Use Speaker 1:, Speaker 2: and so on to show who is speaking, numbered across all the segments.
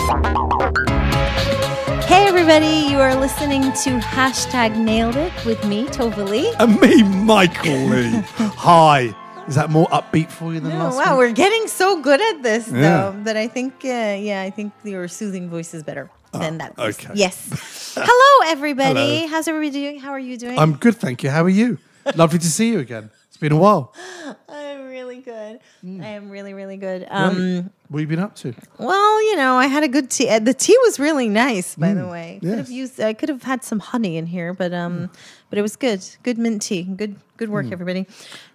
Speaker 1: Hey everybody, you are listening to #Nailed It with me, Tova Lee.
Speaker 2: And me, Michael Lee. Hi. Is that more upbeat for you than last
Speaker 1: Wow,
Speaker 2: week?
Speaker 1: we're getting so good at this
Speaker 2: Yeah.
Speaker 1: though that I think, I think your soothing voice is better than that voice.
Speaker 2: okay.
Speaker 1: Yes. Hello everybody.
Speaker 2: Hello.
Speaker 1: How's everybody doing? How are you doing?
Speaker 2: I'm good, thank you. How are you? Lovely to see you again. It's been a while.
Speaker 1: I'm really good. I am really, really good.
Speaker 2: Great. What have you been up to?
Speaker 1: Well, you know, I had a good tea. The tea was really nice, by the way.
Speaker 2: yes.
Speaker 1: I could have had some honey in here, but it was good. Good mint tea. Good work, everybody.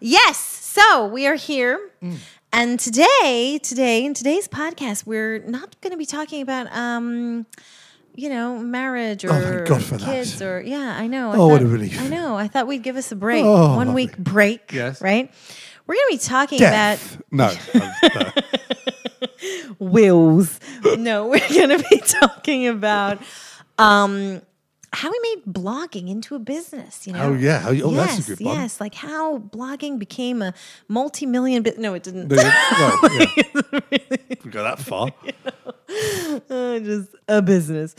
Speaker 1: Yes. So we are here, and today in today's podcast, we're not going to be talking about marriage or
Speaker 2: thank God for that.
Speaker 1: kids or I know.
Speaker 2: What a relief.
Speaker 1: I know. I thought we'd give us a break,
Speaker 2: Oh,
Speaker 1: 1
Speaker 2: lovely.
Speaker 1: week break.
Speaker 2: Yes.
Speaker 1: Right. We're going to be talking
Speaker 2: Death. No.
Speaker 1: wills. No, we're going to be talking about how we made blogging into a business, you know?
Speaker 2: Oh, yeah. That's a good one.
Speaker 1: Yes, like how blogging became a multi-million No, it didn't.
Speaker 2: Well, yeah. We go that far.
Speaker 1: Just a business.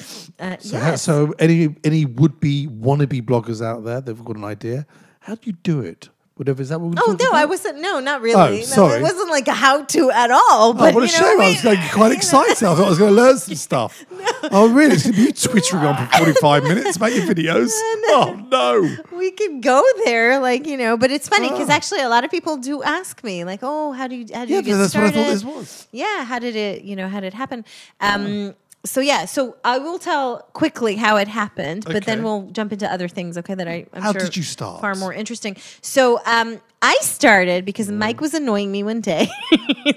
Speaker 2: So any would-be, wannabe bloggers out there, they've got an idea. How do you do it? Whatever, is that what we're
Speaker 1: Oh,
Speaker 2: talking
Speaker 1: no,
Speaker 2: about?
Speaker 1: I wasn't. No, not really.
Speaker 2: Oh,
Speaker 1: No,
Speaker 2: sorry.
Speaker 1: it wasn't like a how-to at all. But,
Speaker 2: What a shame. I was getting quite excited. I thought I was going to learn some stuff. Oh, really? It's going to be you twittering on for 45 minutes about your videos? Oh, no.
Speaker 1: We could go there, but it's funny because actually a lot of people do ask me, like, "Oh, how do you get
Speaker 2: Yeah, that's
Speaker 1: started?"
Speaker 2: what I thought this was.
Speaker 1: Yeah, how did it happen? So I will tell quickly how it happened, but then
Speaker 2: Okay.
Speaker 1: we'll jump into other things. Okay, that I'm
Speaker 2: How
Speaker 1: sure
Speaker 2: did you start?
Speaker 1: far more interesting. So I started because Mike was annoying me one day.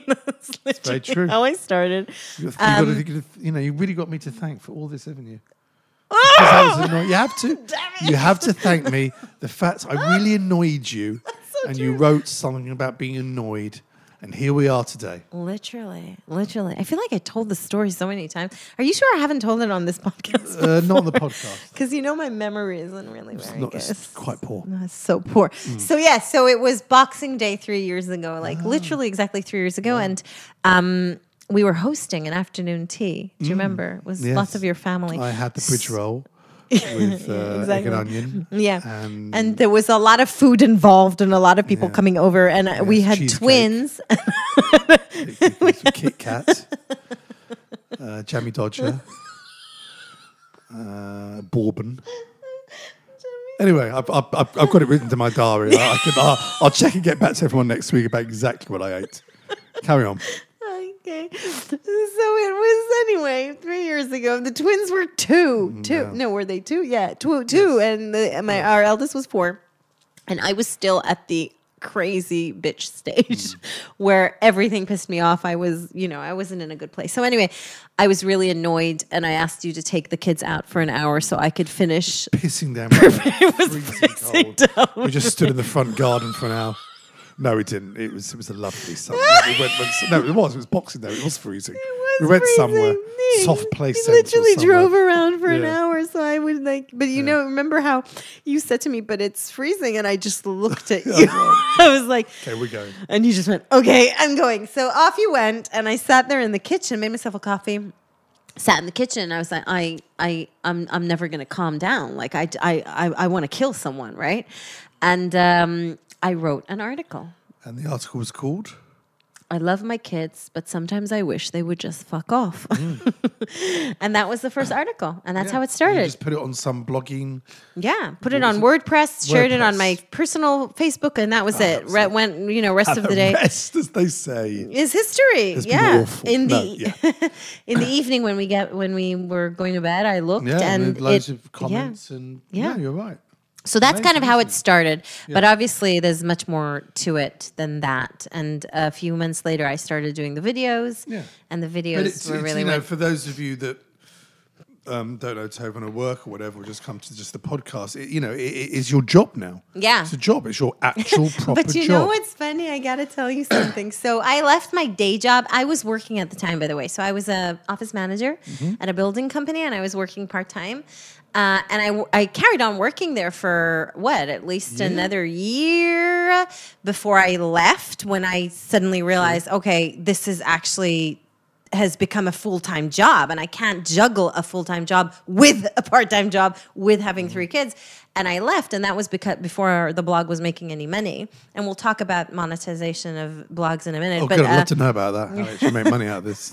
Speaker 1: That's
Speaker 2: very
Speaker 1: literally
Speaker 2: true.
Speaker 1: how I started.
Speaker 2: You really got me to thank for all this, haven't you? Because I was annoyed. You have to.
Speaker 1: Damn it.
Speaker 2: You have to thank me. The fact I really annoyed you,
Speaker 1: so
Speaker 2: and you
Speaker 1: true.
Speaker 2: wrote something about being annoyed, and here we are today.
Speaker 1: Literally. I feel like I told the story so many times. Are you sure I haven't told it on this podcast?
Speaker 2: Not on the podcast.
Speaker 1: Because my memory isn't really very good.
Speaker 2: It's quite poor.
Speaker 1: No, it's so poor. So it was Boxing Day 3 years ago, literally exactly 3 years ago, and we were hosting an afternoon tea. Do you remember? It was
Speaker 2: Yes.
Speaker 1: lots of your family.
Speaker 2: I had the bridge roll with egg
Speaker 1: exactly.
Speaker 2: and onion.
Speaker 1: Yeah,
Speaker 2: And
Speaker 1: there was a lot of food involved and a lot of people coming over, and we had
Speaker 2: cheesecake.
Speaker 1: twins.
Speaker 2: Kit Kat, Jammy Dodger, Bourbon. Anyway, I've got it written to my diary. I'll check and get back to everyone next week about exactly what I ate. Carry on.
Speaker 1: Okay. So it was anyway 3 years ago. The twins were two.
Speaker 2: Yeah.
Speaker 1: No, were they two? Yeah, two. And our eldest was 4, and I was still at the crazy bitch stage where everything pissed me off. I was, I wasn't in a good place. So anyway, I was really annoyed, and I asked you to take the kids out for an hour so I could finish.
Speaker 2: Pissing down.
Speaker 1: It was freezing down.
Speaker 2: We just stood in the front garden for an hour. No, we didn't. It was a lovely summer. It was Boxing Day. It was freezing. We went somewhere, soft place.
Speaker 1: We literally drove
Speaker 2: somewhere.
Speaker 1: around for an
Speaker 2: Yeah.
Speaker 1: hour, so I would but remember how you said to me, "But it's freezing," and I just looked at you. I was like,
Speaker 2: Okay, we're going.
Speaker 1: and you just went, "Okay, I'm going." So off you went, and I sat there in the kitchen, made myself a coffee. Sat in the kitchen, and I was like, I'm never gonna calm down. Like I want to kill someone, right? And I wrote an article.
Speaker 2: And the article was called?
Speaker 1: I love my kids, but sometimes I wish they would just fuck off. And that was the first artitle, and that's how it
Speaker 2: You
Speaker 1: started.
Speaker 2: just put it on some blogging.
Speaker 1: Yeah, put it on WordPress, shared it on
Speaker 2: WordPress.
Speaker 1: my personal Facebook, and that was it.
Speaker 2: was it.
Speaker 1: Rest of the day
Speaker 2: Rest, as they say.
Speaker 1: is history.
Speaker 2: It's been
Speaker 1: Yeah,
Speaker 2: awful.
Speaker 1: in
Speaker 2: No,
Speaker 1: the in the evening when we were going to bed, I looked
Speaker 2: Yeah,
Speaker 1: and
Speaker 2: loads
Speaker 1: it,
Speaker 2: of comments and
Speaker 1: Yeah.
Speaker 2: you're right.
Speaker 1: So that's kind of how it started. But
Speaker 2: Yeah.
Speaker 1: obviously, there's much more to it than that. And a few months later, I started doing the videos.
Speaker 2: Yeah.
Speaker 1: And the
Speaker 2: But
Speaker 1: videos
Speaker 2: it's,
Speaker 1: were really
Speaker 2: for those of you that don't know Tova or work or whatever, or just come to just the podcast, it is your job now.
Speaker 1: Yeah.
Speaker 2: It's a job. It's your actual proper
Speaker 1: But you
Speaker 2: job.
Speaker 1: know what's funny? I got to tell you something. So I left my day job. I was working at the time, by the way. So I was a office manager at a building company, and I was working part-time. And I carried on working there for, at least another year before I left, when I suddenly realized, okay, this is actually has become a full-time job, and I can't juggle a full-time job with a part-time job with having 3 kids. And I left, and that was because before the blog was making any money. And we'll talk about monetization of blogs in a minute.
Speaker 2: Oh, good. I'd love to know about that. How you should make money out of this.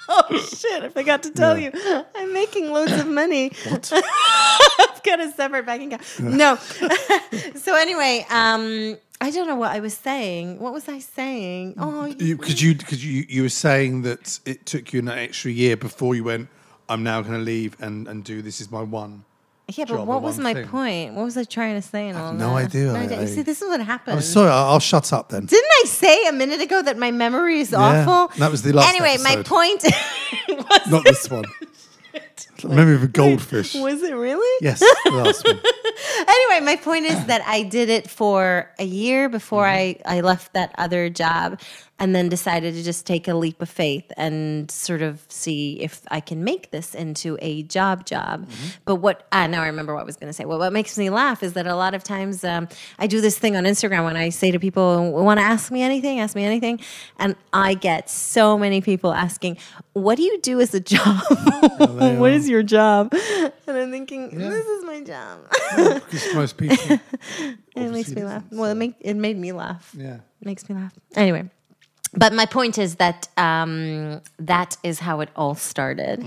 Speaker 1: Oh, shit. I forgot to tell you. I'm making loads of money.
Speaker 2: What?
Speaker 1: I've got a separate bank account. No. So anyway, I don't know what I was saying. What was I saying? Oh,
Speaker 2: Because you were saying that it took you an extra year before you went, I'm now going to leave and do this is my one.
Speaker 1: yeah, but what was my point? What was I trying to say?
Speaker 2: I have no idea.
Speaker 1: You see, this is what happens.
Speaker 2: I'm sorry, I'll shut up then.
Speaker 1: Didn't I say a minute ago that my memory is awful?
Speaker 2: That was the last
Speaker 1: Anyway, my
Speaker 2: episode.
Speaker 1: point was
Speaker 2: Not this one. Maybe the goldfish.
Speaker 1: Was it really?
Speaker 2: Yes, the last one.
Speaker 1: Anyway, my point is that I did it for a year before I left that other job, and then decided to just take a leap of faith and sort of see if I can make this into a job. But now I remember what I was going to say. Well, what makes me laugh is that a lot of times I do this thing on Instagram when I say to people, want to ask me anything? And I get so many people asking, what do you do as a job? What is your job? And I'm thinking, this is my job.
Speaker 2: Because most people.
Speaker 1: It makes me laugh. Well, it made me laugh.
Speaker 2: Yeah.
Speaker 1: It makes me laugh. Anyway. But my point is that that is how it all started.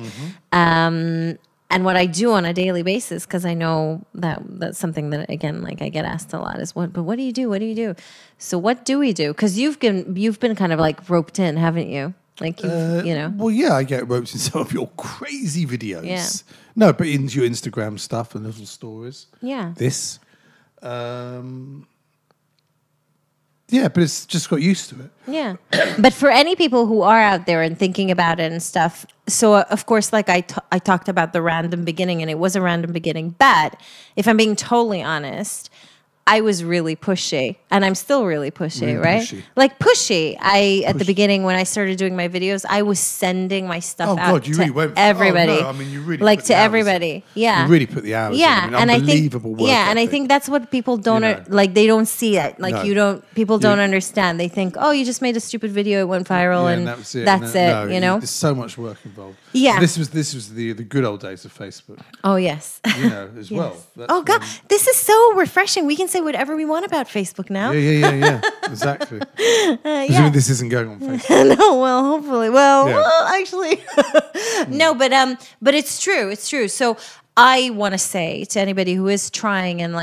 Speaker 1: And what I do on a daily basis, because I know that's something that, again, like I get asked a lot is, what do you do? What do you do? So what do we do? Because you've been kind of like roped in, haven't you? Like, you know.
Speaker 2: Well, yeah, I get roped in some of your crazy videos.
Speaker 1: Yeah.
Speaker 2: No, but into your Instagram stuff and little stories.
Speaker 1: Yeah.
Speaker 2: This. Yeah, but it's just got used to it.
Speaker 1: Yeah. But for any people who are out there and thinking about it and stuff, so of course, like I talked about the random beginning, and it was a random beginning. But if I'm being totally honest, I was really pushy, and I'm still really pushy,
Speaker 2: Really
Speaker 1: right?
Speaker 2: pushy.
Speaker 1: Like pushy. At the beginning when I started doing my videos, I was sending my stuff out
Speaker 2: God, you
Speaker 1: to
Speaker 2: really went for-
Speaker 1: everybody.
Speaker 2: Oh, no, I mean, you really
Speaker 1: like
Speaker 2: put
Speaker 1: to
Speaker 2: the hours
Speaker 1: everybody.
Speaker 2: in.
Speaker 1: Yeah,
Speaker 2: You really put the hours
Speaker 1: yeah,
Speaker 2: in. I mean,
Speaker 1: and
Speaker 2: unbelievable work
Speaker 1: and I
Speaker 2: ethic.
Speaker 1: think that's what people don't
Speaker 2: You know.
Speaker 1: like. They don't see it. Like
Speaker 2: No.
Speaker 1: people don't understand. They think, oh, you just made a stupid video, it went viral,
Speaker 2: Yeah,
Speaker 1: and
Speaker 2: that was it.
Speaker 1: that's
Speaker 2: No,
Speaker 1: it. You know.
Speaker 2: there's so much work involved.
Speaker 1: Yeah.
Speaker 2: This was the good old days of Facebook.
Speaker 1: Oh yes.
Speaker 2: You know, as well. That's
Speaker 1: Oh God,
Speaker 2: when-
Speaker 1: this is so refreshing. We can say whatever we want about Facebook now.
Speaker 2: Yeah. Exactly. Presumably this isn't going on Facebook.
Speaker 1: No, well, hopefully. Well,
Speaker 2: Yeah.
Speaker 1: actually, no, but it's true. It's true. So I want to say to anybody who is trying and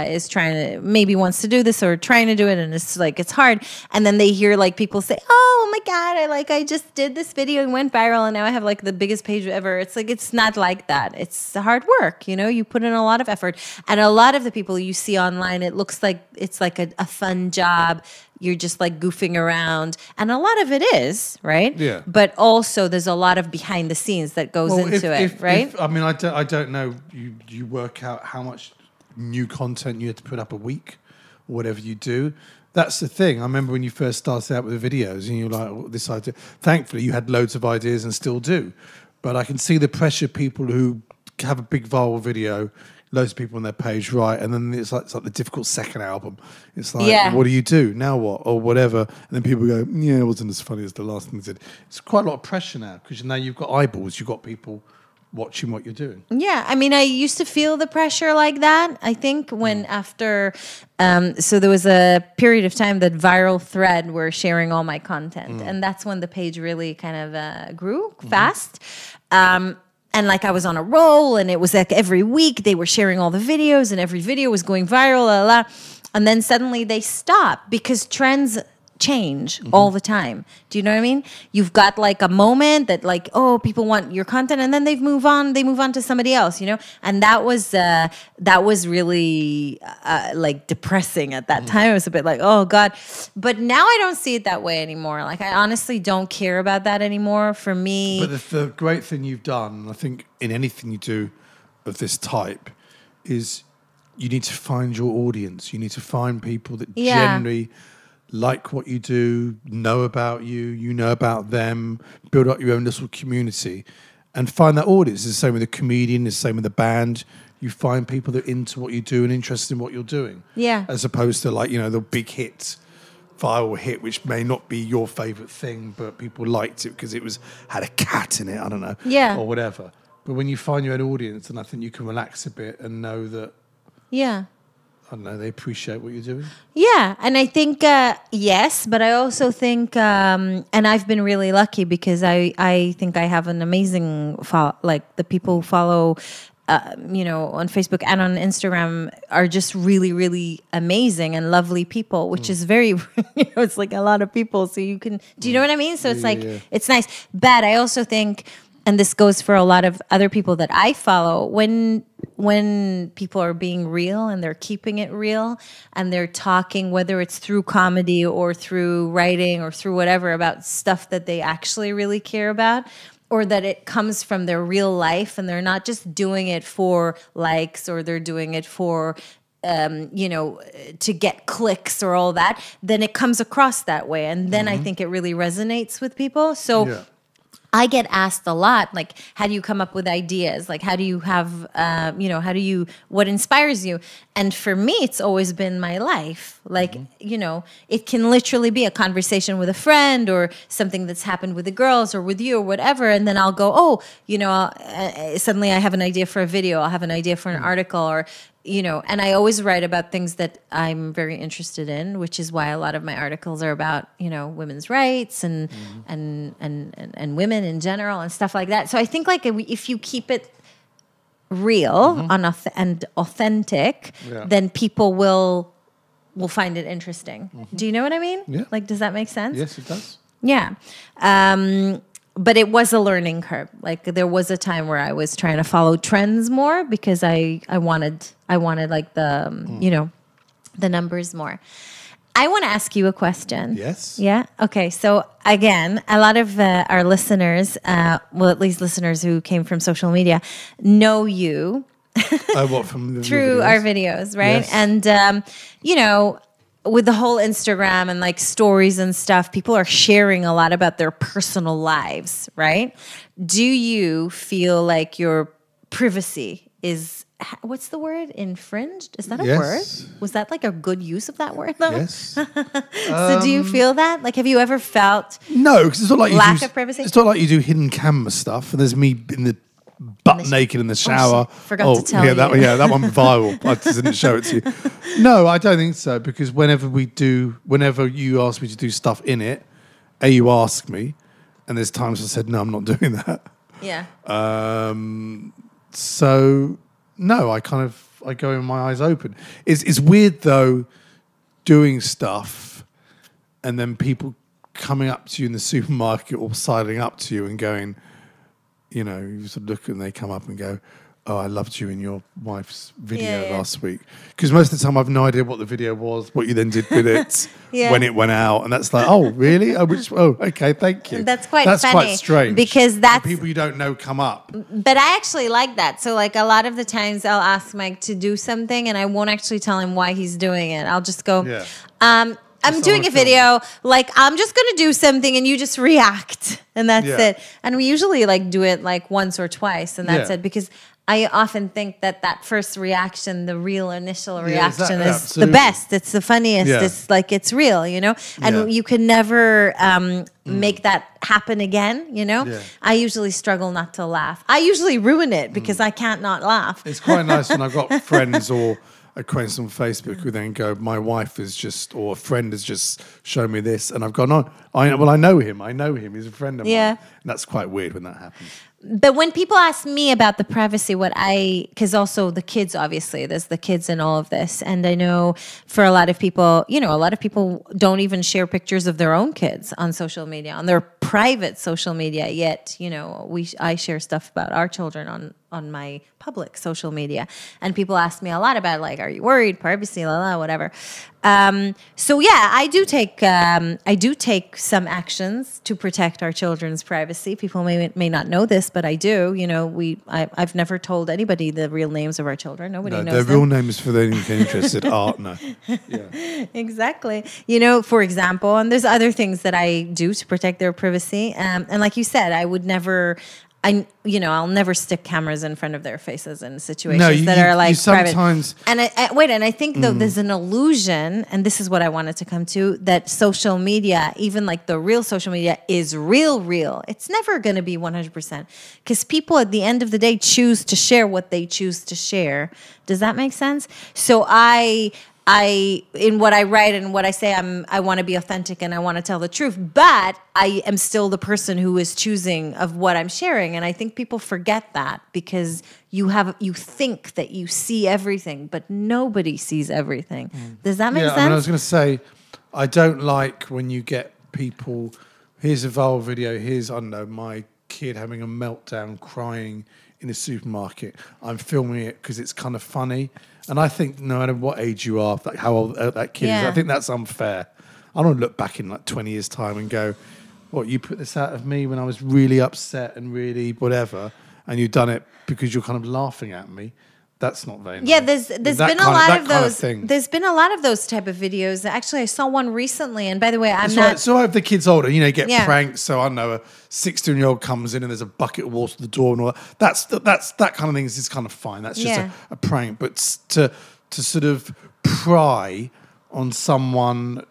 Speaker 1: is trying to maybe wants to do this or trying to do it, and it's hard, and then they hear like people say, "Oh my God, I just did this video and went viral, and now I have like the biggest page ever." It's like it's not like that. It's hard work. You know, you put in a lot of effort, and a lot of the people you see online, it looks like it's like a fun job. You're just like goofing around, and a lot of it is, right?
Speaker 2: Yeah.
Speaker 1: But also, there's a lot of behind the scenes that goes into it, right?
Speaker 2: I mean, I don't know. You work out how much new content you have to put up a week, or whatever you do. That's the thing. I remember when you first started out with the videos, and you're like, oh, this idea. Thankfully, you had loads of ideas and still do. But I can see the pressure people who have a big viral video. Loads of people on their page, right? And then it's like the difficult second album. It's like, what do you do now? What or whatever? And then people go, yeah, it wasn't as funny as the last thing they did. It's quite a lot of pressure now because now you've got eyeballs, you've got people watching what you're doing.
Speaker 1: Yeah, I mean, I used to feel the pressure like that. I think when after, so there was a period of time that Viral Thread were sharing all my content, and that's when the page really kind of grew fast. And like I was on a roll, and it was like every week they were sharing all the videos, and every video was going viral, and then suddenly they stopped because trends change all the time. Do you know what I mean? You've got like a moment that like, oh, people want your content, and then they move on to somebody else, you know? And that was really like depressing at that time. It was a bit like, oh God. But now I don't see it that way anymore. Like I honestly don't care about that anymore. For me.
Speaker 2: But the great thing you've done, I think in anything you do of this type, is you need to find your audience. You need to find people that generally like what you do, know about you, you know about them, build up your own little community and find that audience. It's the same with a comedian, it's the same with a band. You find people that are into what you do and interested in what you're doing.
Speaker 1: Yeah.
Speaker 2: As opposed to like, you know, the big hit viral hit, which may not be your favorite thing, but people liked it because it had a cat in it. I don't know, or whatever. But when you find your own audience, and I think you can relax a bit and know that, I don't know, they appreciate what you're doing.
Speaker 1: Yeah, and I think yes, but I also think, and I've been really lucky because I think I have an amazing like the people who follow. On Facebook and on Instagram are just really, really amazing and lovely people, which is very, it's like a lot of people. So you can, do you know what I mean? So it's it's nice. But I also think, and this goes for a lot of other people that I follow, when people are being real and they're keeping it real and they're talking, whether it's through comedy or through writing or through whatever, about stuff that they actually really care about, or that it comes from their real life and they're not just doing it for likes or they're doing it for, to get clicks or all that, then it comes across that way. And then I think it really resonates with people. So I get asked a lot, like, how do you come up with ideas? Like, how do you have, what inspires you? And for me, it's always been my life. Like, it can literally be a conversation with a friend or something that's happened with the girls or with you or whatever. And then I'll go, suddenly I have an idea for a video. I'll have an idea for an article or, and I always write about things that I'm very interested in, which is why a lot of my articles are about, women's rights and women in general and stuff like that. So I think like if you keep it real and authentic, then people will find it interesting. Do you know what I mean?
Speaker 2: Yeah.
Speaker 1: Like, does that make sense?
Speaker 2: Yes, it does.
Speaker 1: Yeah. But it was a learning curve. Like there was a time where I was trying to follow trends more because I wanted like the, the numbers more. I want to ask you a question.
Speaker 2: Yes.
Speaker 1: Yeah. Okay. So again, a lot of our listeners, at least listeners who came from social media, know you.
Speaker 2: What from the
Speaker 1: through
Speaker 2: videos?
Speaker 1: Our videos, right?
Speaker 2: Yes.
Speaker 1: And with the whole Instagram and like stories and stuff, people are sharing a lot about their personal lives, right? Do you feel like your privacy is, what's the word? Infringed? Is that a word? Was that like a good use of that word though?
Speaker 2: Yes.
Speaker 1: So do you feel that? Like, have you ever felt
Speaker 2: no, because it's not like
Speaker 1: lack of privacy?
Speaker 2: It's not like you do hidden camera stuff and there's me in the butt naked in the shower.
Speaker 1: Forgot to tell you.
Speaker 2: That one viral. I just didn't show it to you. No, I don't think so, because whenever you ask me to do stuff in it, you ask me, and there's times I said, no, I'm not doing that.
Speaker 1: Yeah.
Speaker 2: So no, I go in my eyes open. It's weird though, doing stuff and then people coming up to you in the supermarket or sidling up to you and going, you sort of look and they come up and go, oh, I loved you in your wife's video last week. Because most of the time I've no idea what the video was, what you then did with it, when it went out. And that's like, oh, really? Okay, thank you.
Speaker 1: That's quite
Speaker 2: That's
Speaker 1: funny.
Speaker 2: quite strange.
Speaker 1: Because that's...
Speaker 2: people you don't know come up.
Speaker 1: But I actually like that. So like a lot of the times I'll ask Mike to do something and I won't actually tell him why he's doing it. I'll just go, I'm doing a video, like I'm just going to do something and you just react and that's it. And we usually like do it like once or twice and that's it, because I often think that first reaction, the real initial reaction is the best. It's the funniest. It's like, it's real, and you can never make that happen again, I usually struggle not to laugh. I usually ruin it because I can't not laugh.
Speaker 2: It's quite nice when I've got friends or acquaintances on Facebook who then go, my wife is just, or a friend has just shown me this, and I've gone, I know him, he's a friend of mine. And that's quite weird when that happens.
Speaker 1: But when people ask me about the privacy, because also the kids, obviously, there's the kids in all of this. And I know for a lot of people, a lot of people don't even share pictures of their own kids on social media, on their private social media. Yet, I share stuff about our children on my public social media. And people ask me a lot about, like, are you worried, privacy, whatever. So yeah, I do take some actions to protect our children's privacy. People may not know this, but I do. I've never told anybody the real names of our children. Nobody knows
Speaker 2: their
Speaker 1: them.
Speaker 2: real names for those who are interested. No. Yeah.
Speaker 1: Exactly. For example, and there's other things that I do to protect their privacy. And like you said, I would never I'll never stick cameras in front of their faces in situations
Speaker 2: No,
Speaker 1: that are like
Speaker 2: you sometimes.
Speaker 1: private. And I think though there's an illusion, and this is what I wanted to come to, that social media, even like the real social media, is real. It's never going to be 100% because people at the end of the day choose to share what they choose to share. Does that make sense? So I in what I write and what I say, I want to be authentic and I want to tell the truth, but I am still the person who is choosing of what I'm sharing. And I think people forget that because you think that you see everything, but nobody sees everything. Does that make sense?
Speaker 2: I was going to say, I don't like when you get people, here's a viral video, here's, I don't know, my kid having a meltdown crying in a supermarket. I'm filming it because it's kind of funny. And I think no matter what age you are, like how old that kid is, I think that's unfair. I don't look back in like 20 years' time and go, what, you put this out of me when I was really upset and really whatever, and you've done it because you're kind of laughing at me. That's not very nice.
Speaker 1: Yeah, there's been a lot of those. There's been a lot of those type of videos. Actually, I saw one recently. And by the way,
Speaker 2: So if the kid's older, get pranked. So I don't know, a 16-year-old comes in and there's a bucket of water at the door and all that. That kind of thing is kind of fine. That's just a prank. But to sort of pry on someone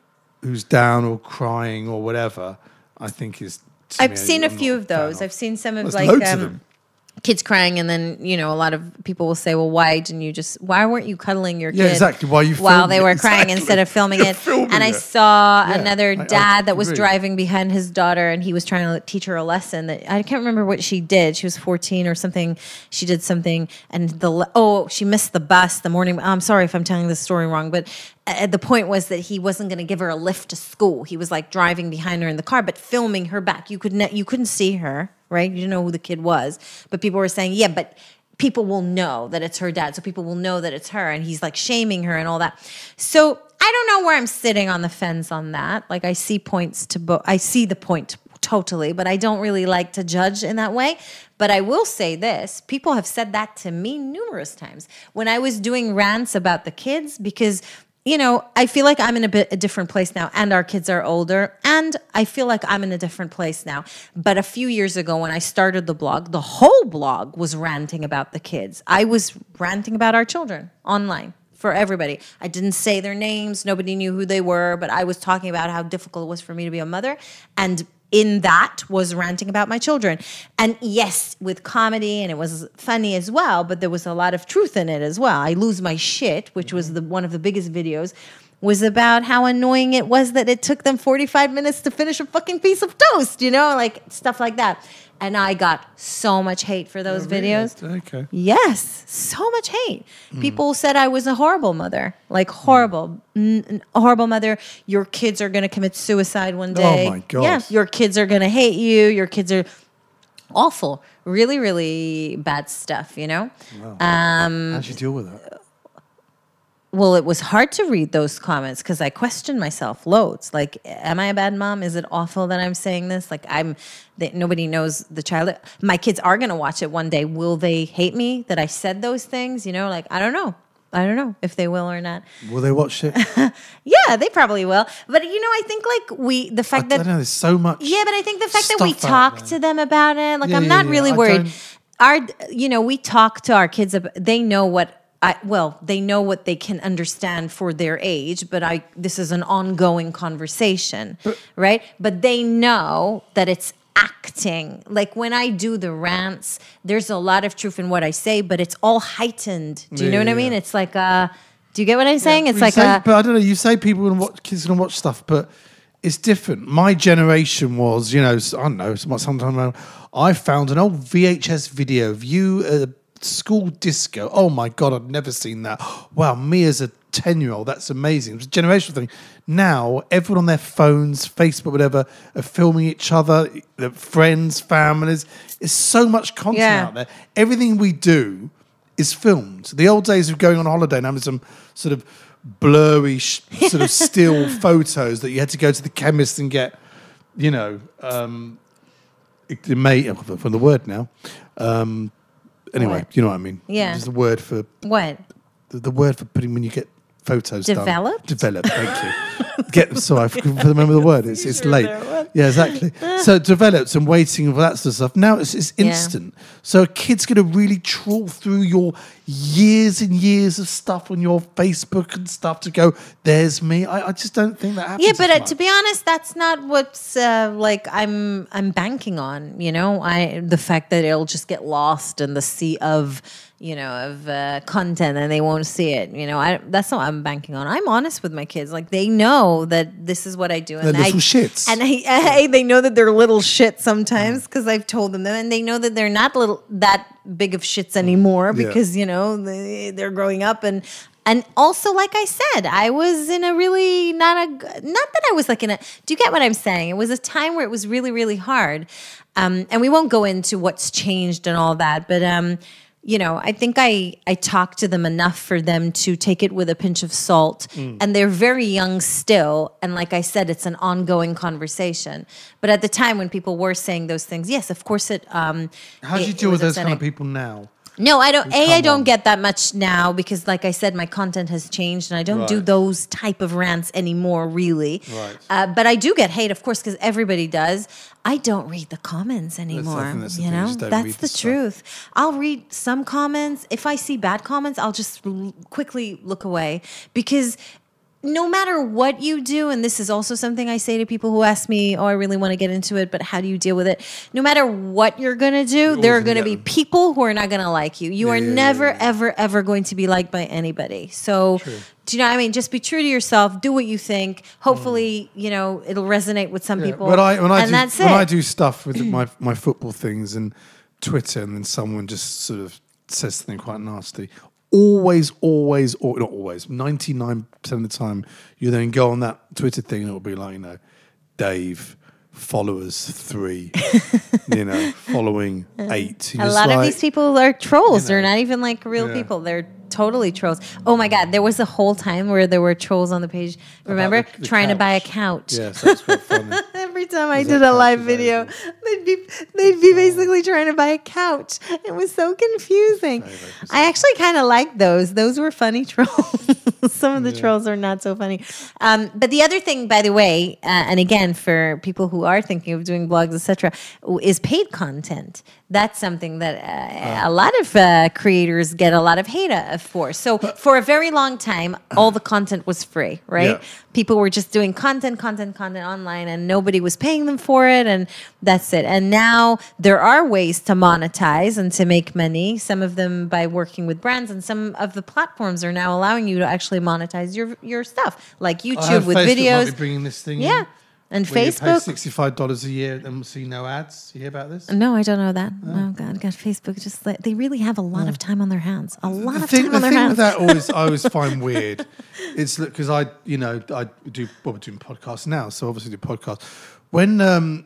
Speaker 2: who's down or crying or whatever, I think is.
Speaker 1: I've seen a few of those. I've seen some of
Speaker 2: loads of them.
Speaker 1: Kids crying, and then a lot of people will say, "Well, why weren't you cuddling your kid?"
Speaker 2: Yeah, exactly.
Speaker 1: While they were crying instead of filming it? And I saw another dad that was driving behind his daughter, and he was trying to teach her a lesson that I can't remember what she did. She was 14 or something. She did something, and she missed the bus the morning. I'm sorry if I'm telling this story wrong, but the point was that he wasn't going to give her a lift to school. He was like driving behind her in the car, but filming her back. You couldn't see her. Right? You didn't know who the kid was. But people were saying, yeah, but people will know that it's her dad. So people will know that it's her. And he's like shaming her and all that. So I don't know where I'm sitting on the fence on that. Like I see I see the point totally, but I don't really like to judge in that way. But I will say this. People have said that to me numerous times when I was doing rants about the kids because I feel like I'm in a different place now, and our kids are older, and I feel like I'm in a different place now. But a few years ago when I started the blog, the whole blog was ranting about the kids. I was ranting about our children online for everybody. I didn't say their names. Nobody knew who they were, but I was talking about how difficult it was for me to be a mother, and in that was ranting about my children. And yes, with comedy, and it was funny as well, but there was a lot of truth in it as well. I Lose My Shit, which was one of the biggest videos, was about how annoying it was that it took them 45 minutes to finish a fucking piece of toast, like stuff like that. And I got so much hate for those videos.
Speaker 2: Okay.
Speaker 1: Yes, so much hate. People said I was a horrible mother, like horrible, horrible mother. Your kids are going to commit suicide one day.
Speaker 2: Oh my God.
Speaker 1: Yeah, your kids are going to hate you. Your kids are awful. Really, really bad stuff,
Speaker 2: Wow. How'd you deal with that?
Speaker 1: Well, it was hard to read those comments because I questioned myself loads. Like, am I a bad mom? Is it awful that I'm saying this? Like, nobody knows the child. My kids are going to watch it one day. Will they hate me that I said those things? Like, I don't know. I don't know if they will or not.
Speaker 2: Will they watch it?
Speaker 1: Yeah, they probably will. But, I think
Speaker 2: I don't know, there's so much.
Speaker 1: Yeah, but I think the fact that we talk to them about it, like, I'm not really worried. We talk to our kids. They know what. They know what they can understand for their age, but this is an ongoing conversation, right? But they know that it's acting. Like when I do the rants, there's a lot of truth in what I say, but it's all heightened. Do you know what I mean? It's like, do you get what I'm saying? It's like
Speaker 2: but I don't know, you say kids can watch stuff, but it's different. My generation was, I don't know, sometime I found an old VHS video of you school disco. Oh my God, I've never seen that. Wow, me as a 10-year-old, that's amazing. It's a generational thing. Now, everyone on their phones, Facebook, whatever, are filming each other, their friends, families. There's so much content out there. Everything we do is filmed. The old days of going on holiday and having some sort of blurry, sort of still photos that you had to go to the chemist and get, from the word now. Anyway,
Speaker 1: what?
Speaker 2: You know what I mean?
Speaker 1: Yeah.
Speaker 2: There's the word for
Speaker 1: what?
Speaker 2: The word for putting when you get photos
Speaker 1: Developed?
Speaker 2: done. Developed, thank you. Sorry, I couldn't remember the word. It's late. Yeah, exactly. So developed and waiting and all that sort of stuff. Now it's instant. So a kid's going to really trawl through your years and years of stuff on your Facebook and stuff to go, there's me. I just don't think that happens.
Speaker 1: Yeah, but to be honest, that's not what's like I'm banking on. The fact that it'll just get lost in the sea of content and they won't see it. That's not what I'm banking on. I'm honest with my kids. Like, they know that this is what I do. And
Speaker 2: they're little shits.
Speaker 1: And they know that they're little shit sometimes because I've told them that. And they know that they're not that big of shits anymore because, they're growing up. And also, like I said, I was in a really not that I was like do you get what I'm saying? It was a time where it was really, really hard. And we won't go into what's changed and all that, but I think I talked to them enough for them to take it with a pinch of salt. And they're very young still. And like I said, it's an ongoing conversation. But at the time when people were saying those things, yes, of course it.
Speaker 2: How do you deal with those kind of people now?
Speaker 1: No, I don't. I don't get that much now because, like I said, my content has changed and I don't do those type of rants anymore, really.
Speaker 2: Right.
Speaker 1: But I do get hate, of course, because everybody does. I don't read the comments anymore.
Speaker 2: That's the
Speaker 1: truth. I'll read some comments. If I see bad comments, I'll just quickly look away because no matter what you do, and this is also something I say to people who ask me, I really want to get into it, but how do you deal with it? No matter what you're going to do, there are going to be people who are not going to like you. You are never, ever, ever going to be liked by anybody. So, do you know what I mean? Just be true to yourself. Do what you think. Hopefully, it'll resonate with some people.
Speaker 2: When I do stuff with my football things and Twitter, and then someone just sort of says something quite nasty, always, or not always, 99% of the time, you then go on that Twitter thing and it'll be like, Dave, followers 3, following 8.
Speaker 1: A lot of these people are trolls. They're not even like real people. They're totally trolls. Oh my God, there was a whole time where there were trolls on the page. Remember?
Speaker 2: The
Speaker 1: trying to
Speaker 2: couch.
Speaker 1: buy a couch.
Speaker 2: Yes, that's quite funny.
Speaker 1: Every time I did a live video, they'd be basically trying to buy a couch. It was so confusing. I actually kind of liked those. Those were funny trolls. Some of the trolls are not so funny. But the other thing, by the way, and again, for people who are thinking of doing blogs, etc., is paid content. That's something that a lot of creators get a lot of hate for. So for a very long time, all the content was free, right?
Speaker 2: Yeah.
Speaker 1: People were just doing content online and nobody was paying them for it, and that's it. And now there are ways to monetize and to make money, some of them by working with brands, and some of the platforms are now allowing you to actually monetize your stuff, like YouTube with
Speaker 2: Facebook
Speaker 1: videos.
Speaker 2: might be bringing this thing
Speaker 1: Yeah.
Speaker 2: in.
Speaker 1: And
Speaker 2: Where
Speaker 1: Facebook.
Speaker 2: You pay $65 a year and see no ads. You hear about this?
Speaker 1: No, I don't know that. Oh God, Facebook just they really have a lot of time on their hands. A lot
Speaker 2: The
Speaker 1: of
Speaker 2: thing,
Speaker 1: time on
Speaker 2: the
Speaker 1: their
Speaker 2: thing with
Speaker 1: hands.
Speaker 2: that I always find weird. It's because I do. Well, we're doing podcasts now, so obviously do podcasts. When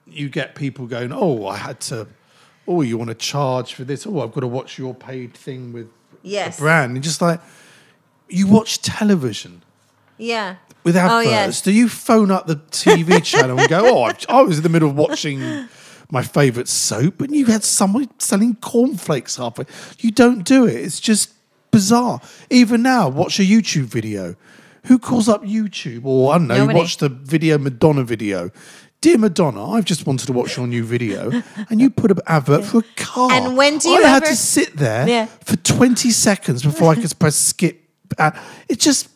Speaker 2: you get people going, you want to charge for this? Oh, I've got to watch your paid thing with
Speaker 1: Yes.
Speaker 2: a brand. And just like, you watch television
Speaker 1: Yeah.
Speaker 2: with adverts.
Speaker 1: yes.
Speaker 2: Do you phone up the TV channel and go, I was in the middle of watching my favourite soap and you had someone selling cornflakes halfway? You don't do it. It's just bizarre. Even now, watch a YouTube video. Who calls up YouTube? Or, I don't know,
Speaker 1: Nobody.
Speaker 2: you watch the Madonna video. Dear Madonna, I've just wanted to watch your new video, and you put an advert for a car.
Speaker 1: And when do you
Speaker 2: I had
Speaker 1: ever-
Speaker 2: to sit there
Speaker 1: Yeah.
Speaker 2: for 20 seconds before I could press skip. It just...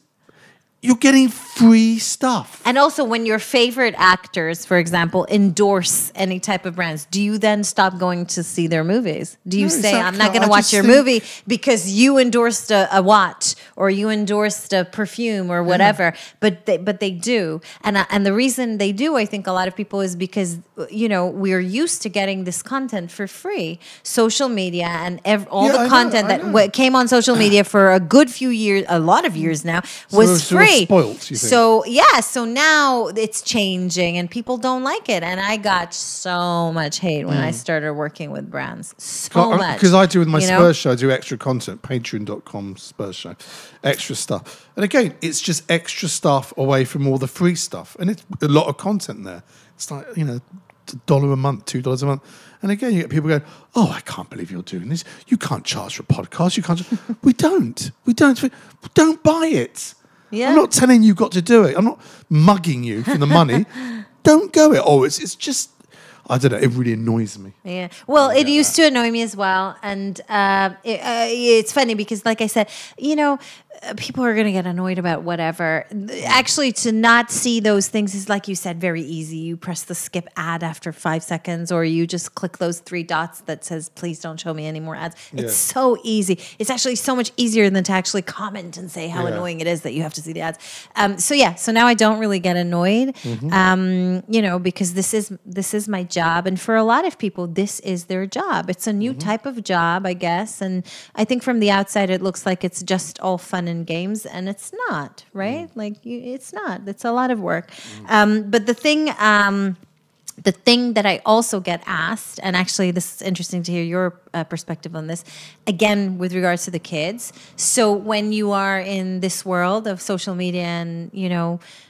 Speaker 2: You're getting free stuff.
Speaker 1: And also, when your favorite actors, for example, endorse any type of brands, do you then stop going to see their movies? Do you
Speaker 2: No,
Speaker 1: say, I'm
Speaker 2: exactly.
Speaker 1: not going to
Speaker 2: I
Speaker 1: watch
Speaker 2: just
Speaker 1: your
Speaker 2: think-
Speaker 1: movie because you endorsed a watch or you endorsed a perfume or whatever? But they do. And the reason they do, I think a lot of people, is because, we're used to getting this content for free. Social media and all
Speaker 2: Yeah,
Speaker 1: the
Speaker 2: I know,
Speaker 1: content
Speaker 2: I
Speaker 1: that
Speaker 2: know.
Speaker 1: came on social media for a good few years, a lot of years now, was
Speaker 2: So we're
Speaker 1: free.
Speaker 2: spoilt, you think?
Speaker 1: So now it's changing and people don't like it. And I got so much hate when I started working with brands. So much.
Speaker 2: Because I do with my
Speaker 1: you know?
Speaker 2: Spurs show, I do extra content, patreon.com Spurs show, extra stuff. And again, it's just extra stuff away from all the free stuff. And it's a lot of content there. It's like, $1 a month, $2 a month. And again, you get people going, "Oh, I can't believe you're doing this. You can't charge for a podcast. You can't." We don't. Don't buy it.
Speaker 1: Yeah.
Speaker 2: I'm not telling you got to do it. I'm not mugging you for the money. Don't go it. Oh, it's just, I don't know. It really annoys me.
Speaker 1: Yeah. Well, it used to annoy me as well. And it's funny because, like I said, people are going to get annoyed about whatever. Actually, to not see those things is, like you said, very easy. You press the skip ad after 5 seconds, or you just click those 3 dots that says, please don't show me any more ads. It's so easy. It's actually so much easier than to actually comment and say how annoying it is that you have to see the ads. So now I don't really get annoyed, because this is my job. And for a lot of people, this is their job. It's a new type of job, I guess. And I think from the outside, it looks like it's just all fun and games, and it's not, right? It's not. It's a lot of work. But the thing that I also get asked, and actually this is interesting to hear your perspective on this, again, with regards to the kids. So when you are in this world of social media and,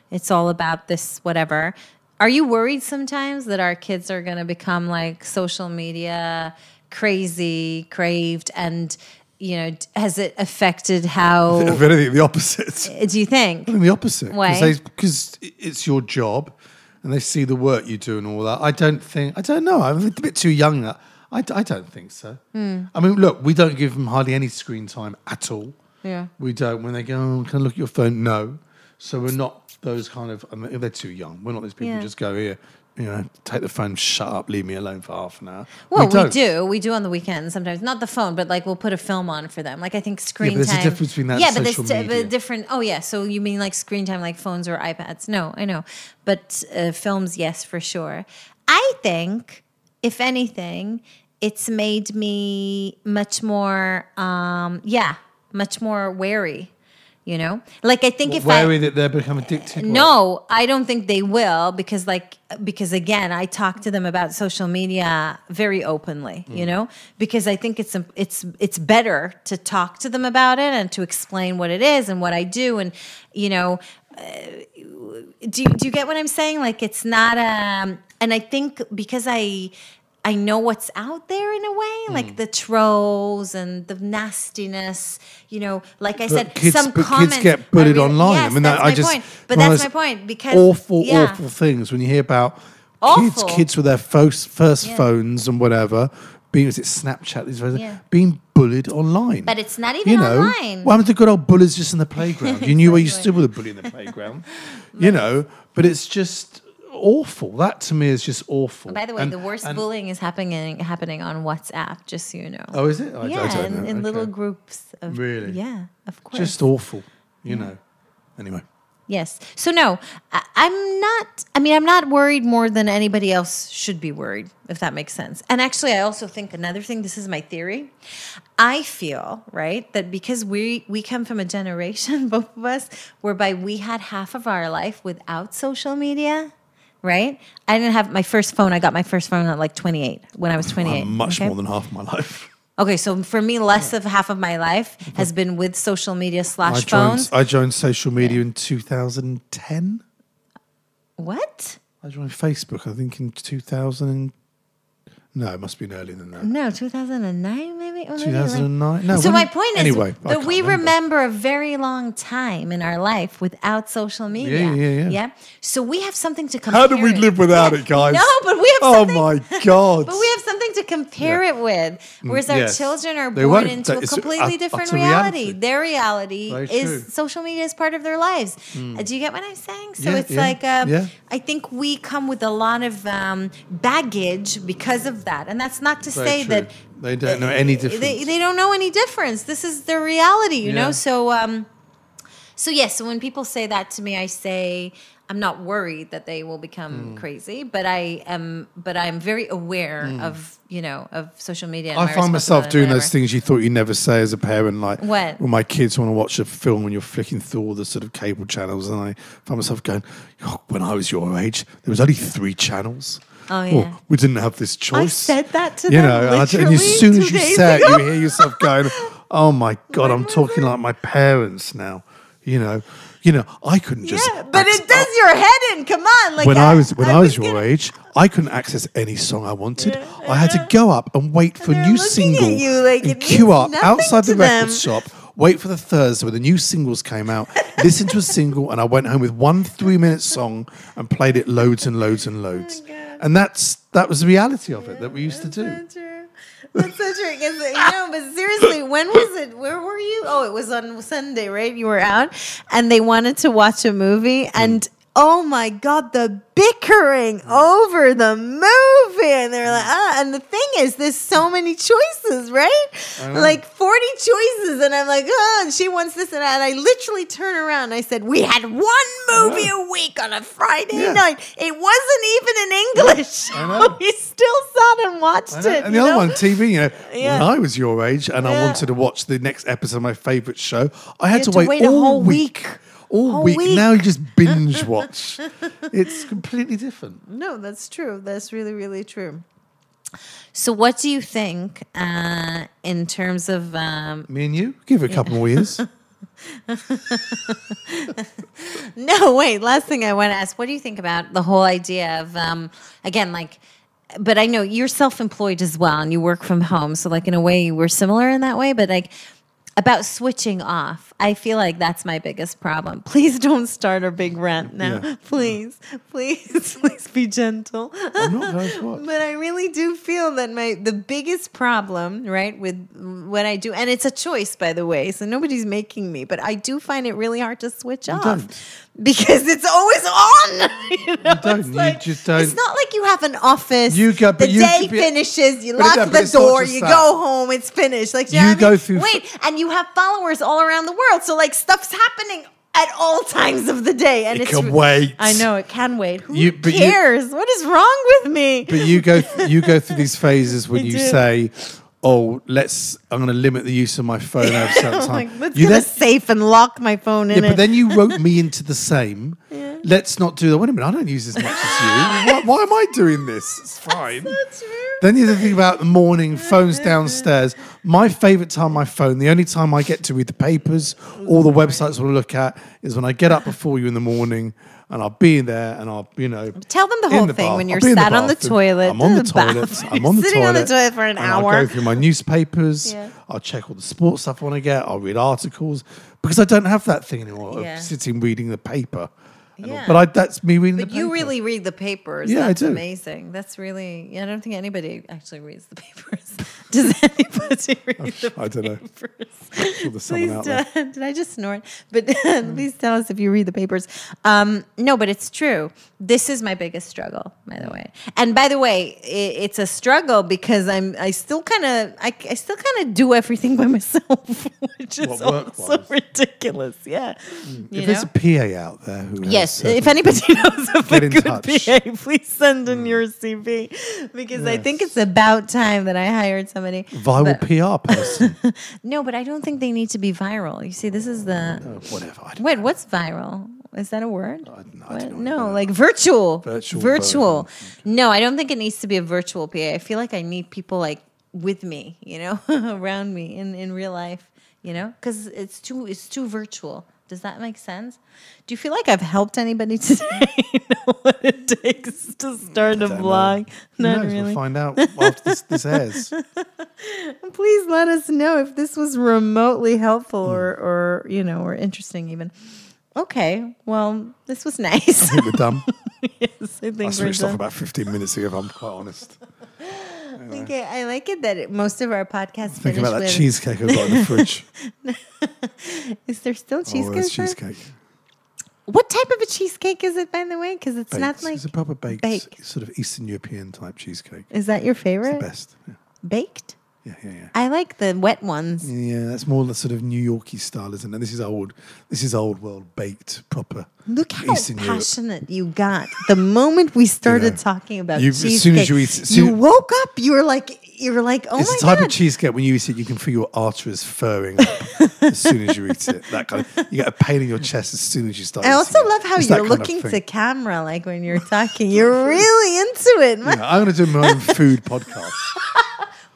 Speaker 1: it's all about this whatever, are you worried sometimes that our kids are going to become like social media crazy, craved, and has it affected how?
Speaker 2: If anything, the opposite.
Speaker 1: Do you think?
Speaker 2: I think the opposite.
Speaker 1: Why?
Speaker 2: Because it's your job, and they see the work you do and all that. I don't know. I'm a bit too young. I don't think so. I mean, look, we don't give them hardly any screen time at all.
Speaker 1: Yeah.
Speaker 2: We don't. When they go, "Oh, can I look at your phone?" No. So we're not those kind of. I mean, if they're too young, we're not those people who just go here. Take the phone, shut up, leave me alone for half an hour.
Speaker 1: Well, we do on the weekends sometimes. Not the phone, but we'll put a film on for them. Like I think screen time.
Speaker 2: There's a difference between that and social media.
Speaker 1: But different. Oh yeah, so you mean like screen time, like phones or iPads? No, I know, but films, yes, for sure. I think, if anything, it's made me much more, much more wary. Like I think
Speaker 2: wary that they'll become addicted.
Speaker 1: No, I don't think they will because again, I talk to them about social media very openly, because I think it's better to talk to them about it and to explain what it is and what I do, and do you get what I'm saying? Like it's not and I think because I know what's out there in a way, like the trolls and the nastiness, like I said, some comments.
Speaker 2: Kids get bullied online.
Speaker 1: Yes,
Speaker 2: I mean,
Speaker 1: that's my point. But that's my point because
Speaker 2: awful things when you hear about kids with their first phones and whatever, being Snapchat, being bullied online.
Speaker 1: But it's not even online.
Speaker 2: What happened to good old bullies just in the playground? You knew where you stood with a bully in the playground, but it's just awful. That to me is just awful.
Speaker 1: By the way, the worst bullying is happening on WhatsApp, just so you know.
Speaker 2: Oh, is it? I don't know.
Speaker 1: In little groups.
Speaker 2: Really?
Speaker 1: Yeah, of course.
Speaker 2: Just awful, Anyway.
Speaker 1: Yes. So no, I'm not worried more than anybody else should be worried, if that makes sense. And actually, I also think another thing, this is my theory. I feel, right, that because we come from a generation, both of us, whereby we had half of our life without social media. Right? I didn't have my first phone. I got my first phone at like 28, when I was 28.
Speaker 2: Much more than half of my life.
Speaker 1: Okay, so for me, less of half of my life has been with social media / phones.
Speaker 2: I joined social media in 2010.
Speaker 1: What?
Speaker 2: I joined Facebook, I think, in 2000. No, it must have been earlier than that.
Speaker 1: No, 2009 maybe?
Speaker 2: 2009? No.
Speaker 1: So my point is that we
Speaker 2: remember.
Speaker 1: Remember a very long time in our life without social media.
Speaker 2: Yeah.
Speaker 1: So we have something to compare.
Speaker 2: How do we live without it, guys?
Speaker 1: No, but we have something.
Speaker 2: Oh my God.
Speaker 1: But we have something to compare it with. Whereas our children are born into a completely different reality. Their reality is social media is part of their lives. Do you get what I'm saying? So it's like, I think we come with a lot of baggage because of that. And that's not to say that
Speaker 2: they don't know any difference.
Speaker 1: They don't know any difference. This is their reality, you know? So when people say that to me, I say, I'm not worried that they will become crazy, but I'm very aware of social media. And
Speaker 2: I find myself doing those things you thought you'd never say as a parent, like
Speaker 1: what?
Speaker 2: When my kids want to watch a film and you're flicking through all the sort of cable channels, and I find myself going, when I was your age, there was only 3 channels.
Speaker 1: Oh yeah,
Speaker 2: we didn't have this choice.
Speaker 1: I said that to them.
Speaker 2: And as soon as you say it, you hear yourself going, "Oh my God, I'm talking like my parents now." You know, I couldn't just.
Speaker 1: Yeah, but it does your head in. Come on, like
Speaker 2: when I was your age, I couldn't access any song I wanted. I had to go up and wait for a new single and queue up outside the record shop. Wait for the Thursday when the new singles came out. Listen to a single, and I went home with 1 3-minute song and played it loads and loads and loads. And that was the reality of it that we used to do.
Speaker 1: That's so true. But seriously, when was it? Where were you? Oh, it was on Sunday, right? You were out, and they wanted to watch a movie, and oh my God, the bickering over the movie. And they're like, and the thing is, there's so many choices, right? Like 40 choices. And I'm like, and she wants this and that. And I literally turn around and I said, we had 1 movie a week on a Friday night. It wasn't even in English. We still sat and watched it.
Speaker 2: And the other one, TV, when I was your age and I wanted to watch the next episode of my favorite show, I had to wait
Speaker 1: a whole week.
Speaker 2: All week. Now you just binge watch. It's completely different.
Speaker 1: No, that's true. That's really, really true. So what do you think in terms of...
Speaker 2: Me and you? Give it a couple more years.
Speaker 1: No, wait. Last thing I want to ask. What do you think about the whole idea of, again, like... But I know you're self-employed as well and you work from home. So like in a way we're similar in that way. But like... About switching off, I feel like that's my biggest problem. Please don't start a big rant now. Yeah. Please be gentle.
Speaker 2: I'm not very smart.
Speaker 1: But I really do feel that the biggest problem, right, with what I do, and it's a choice, by the way, so nobody's making me, but I do find it really hard to switch off.
Speaker 2: Don't.
Speaker 1: Because it's always on.
Speaker 2: You don't. You just don't.
Speaker 1: It's not like you have an office.
Speaker 2: The day
Speaker 1: finishes. You lock the door. You go home. It's finished. Like you
Speaker 2: go through.
Speaker 1: Wait, and you have followers all around the world. So like stuff's happening at all times of the day, and
Speaker 2: it can wait.
Speaker 1: I know it can wait. Who cares? What is wrong with me?
Speaker 2: But you go through these phases when you say, I'm going to limit the use of my phone over certain time.
Speaker 1: Let's get a safe and lock my phone in it.
Speaker 2: But then you wrote me into the same. Let's not do that. Wait a minute, I don't use as much as you. Why am I doing this? It's fine.
Speaker 1: That's so true.
Speaker 2: Then you think about the morning, phone's downstairs. My favourite time on my phone, the only time I get to read the papers, all the websites I want to look at, is when I get up before you in the morning. And I'll be there, and I'll,
Speaker 1: tell them the whole thing when you're sat on the toilet.
Speaker 2: I'm on the toilet. I'm on the
Speaker 1: sitting on the toilet for an hour.
Speaker 2: I'll go through my newspapers. I'll check all the sports stuff I want to get. I'll read articles because I don't have that thing anymore of sitting reading the paper. But that's me reading the paper. But you
Speaker 1: really read the papers.
Speaker 2: Yeah,
Speaker 1: that's
Speaker 2: I do.
Speaker 1: Amazing. That's really... I don't think anybody actually reads the papers. Does anybody read the papers?
Speaker 2: I don't know. I'm sure there's someone out there.
Speaker 1: Did I just snort? But please tell us if you read the papers. No, but it's true. This is my biggest struggle, by the way. And by the way, it's a struggle because I still kind of do everything by myself, which is also ridiculous. Yeah.
Speaker 2: If there's a PA out there who
Speaker 1: if anybody knows of a good PA, please send in your CV because I think it's about time that I hired somebody.
Speaker 2: Viral PR person.
Speaker 1: No, but I don't think they need to be viral. You see, this is the...
Speaker 2: whatever.
Speaker 1: Wait, what's viral? Is that a word?
Speaker 2: I don't
Speaker 1: know. Like virtual.
Speaker 2: Virtual.
Speaker 1: No, I don't think it needs to be a virtual PA. I feel like I need people like with me, around me in real life, because it's too virtual. Does that make sense? Do you feel like I've helped anybody today know what it takes to start a vlog?
Speaker 2: Not really. We'll find out after this airs.
Speaker 1: Please let us know if this was remotely helpful or interesting even. Okay, well, this was nice.
Speaker 2: I think we're done.
Speaker 1: Yes, I think
Speaker 2: I switched off about 15 minutes ago, if I'm quite honest.
Speaker 1: Anyway. Okay, I like it that most of our podcasts
Speaker 2: think about that cheesecake I've got in the fridge.
Speaker 1: Is there still cheesecake?
Speaker 2: There's cheesecake.
Speaker 1: What type of a cheesecake is it, by the way? Because it's not like...
Speaker 2: It's a proper baked, sort of Eastern European type cheesecake.
Speaker 1: Is that your favorite?
Speaker 2: It's the best. Yeah.
Speaker 1: Baked?
Speaker 2: Yeah.
Speaker 1: I like the wet ones.
Speaker 2: Yeah, that's more the sort of New Yorky style, isn't it? This is old world baked, proper.
Speaker 1: Look how
Speaker 2: Eastern
Speaker 1: passionate you got the moment we started talking about cheesecake. As
Speaker 2: soon as you eat,
Speaker 1: you woke up. You were like, oh my God.
Speaker 2: It's the type of cheesecake when you eat it, you can feel your arteries furrowing up as soon as you eat it. That kind of, you get a pain in your chest as soon as you start.
Speaker 1: I also love how you're looking to camera, like when you're talking. You're really into it.
Speaker 2: I'm going to do my own food podcast.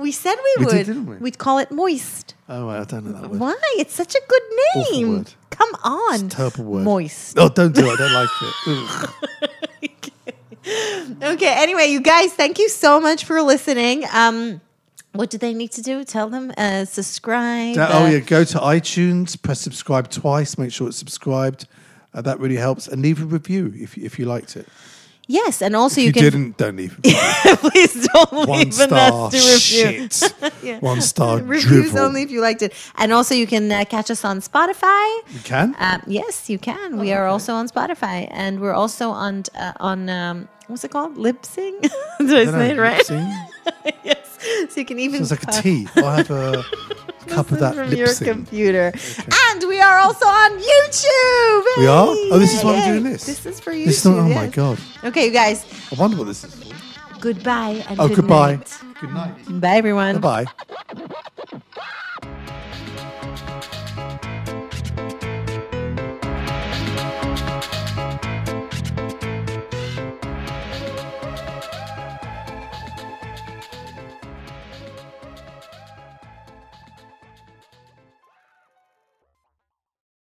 Speaker 1: We said
Speaker 2: We
Speaker 1: would.
Speaker 2: did, didn't we?
Speaker 1: We'd call it moist.
Speaker 2: Oh, I don't know that word.
Speaker 1: Why? It's such a good
Speaker 2: Awful
Speaker 1: name.
Speaker 2: word.
Speaker 1: Come on.
Speaker 2: It's a terrible word.
Speaker 1: Moist.
Speaker 2: Oh, don't do it. I don't like it. Ugh.
Speaker 1: Okay, anyway, you guys, thank you so much for listening. What do they need to do? Tell them. Subscribe.
Speaker 2: Go to iTunes, press subscribe twice, make sure it's subscribed. That really helps. And leave a review if you liked it.
Speaker 1: Yes, and also
Speaker 2: If
Speaker 1: you can...
Speaker 2: didn't, don't leave a review.
Speaker 1: Please don't
Speaker 2: One
Speaker 1: leave a
Speaker 2: star
Speaker 1: nasty review.
Speaker 2: shit.
Speaker 1: Yeah.
Speaker 2: 1 star
Speaker 1: Reviews
Speaker 2: drivel.
Speaker 1: only if you liked it. And also you can catch us on Spotify.
Speaker 2: You can?
Speaker 1: Yes, you can. We are also on Spotify. And we're also on what's it called? Lip Sync? Did I say it right? Yes. So you can even...
Speaker 2: Sounds like a tea. I'll have a cup of that
Speaker 1: from
Speaker 2: lip
Speaker 1: your
Speaker 2: sync.
Speaker 1: computer. And we are also on YouTube.
Speaker 2: We are? Oh, this is why I'm
Speaker 1: Yay.
Speaker 2: doing this.
Speaker 1: This is for YouTube.
Speaker 2: This is not, oh
Speaker 1: yes.
Speaker 2: my God.
Speaker 1: Okay, you guys.
Speaker 2: I wonder what this is for.
Speaker 1: Goodbye and
Speaker 2: Oh,
Speaker 1: good
Speaker 2: goodbye.
Speaker 1: night.
Speaker 2: Good night.
Speaker 1: Bye, everyone.
Speaker 2: Bye-bye.